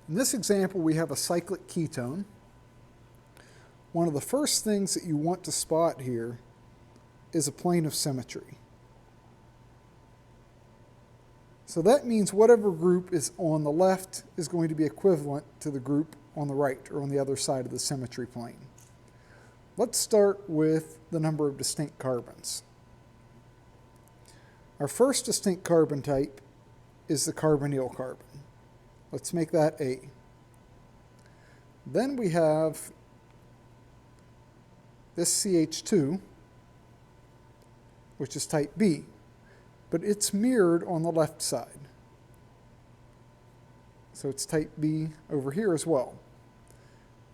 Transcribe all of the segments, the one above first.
In this example, we have a cyclic ketone. One of the first things that you want to spot here is a plane of symmetry. So that means whatever group is on the left is going to be equivalent to the group on the right, or on the other side of the symmetry plane. Let's start with the number of distinct carbons. Our first distinct carbon type is the carbonyl carbon. Let's make that A. Then we have this CH2, which is type B, but it's mirrored on the left side. So it's type B over here as well.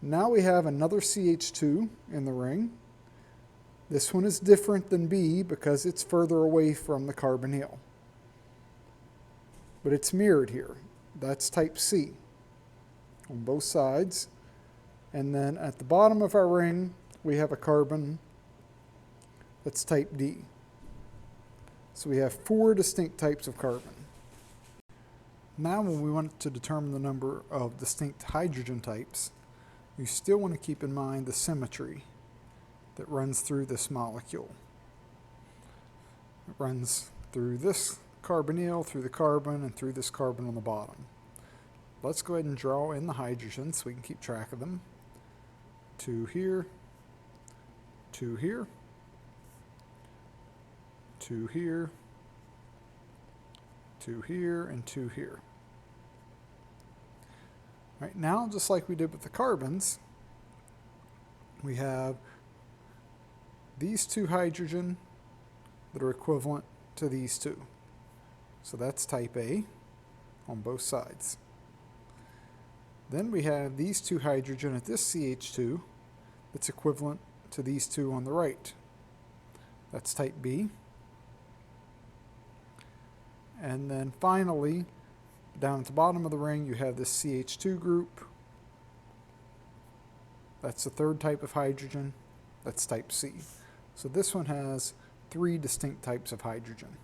Now we have another CH2 in the ring. This one is different than B because it's further away from the carbonyl. But it's mirrored here. That's type C on both sides. And then at the bottom of our ring, we have a carbon that's type D. So we have 4 distinct types of carbon. Now when we want to determine the number of distinct hydrogen types, you still want to keep in mind the symmetry that runs through this molecule. It runs through this carbonyl, through the carbon, and through this carbon on the bottom. Let's go ahead and draw in the hydrogen so we can keep track of them. 2 here, 2 here, 2 here, 2 here, and 2 here. Right now, just like we did with the carbons, we have these 2 hydrogen that are equivalent to these 2. So that's type A on both sides. Then we have these 2 hydrogen at this CH2 that's equivalent to these 2 on the right. That's type B. And then finally, down at the bottom of the ring, you have this CH2 group. That's the 3rd type of hydrogen. That's type C. So this one has 3 distinct types of hydrogen.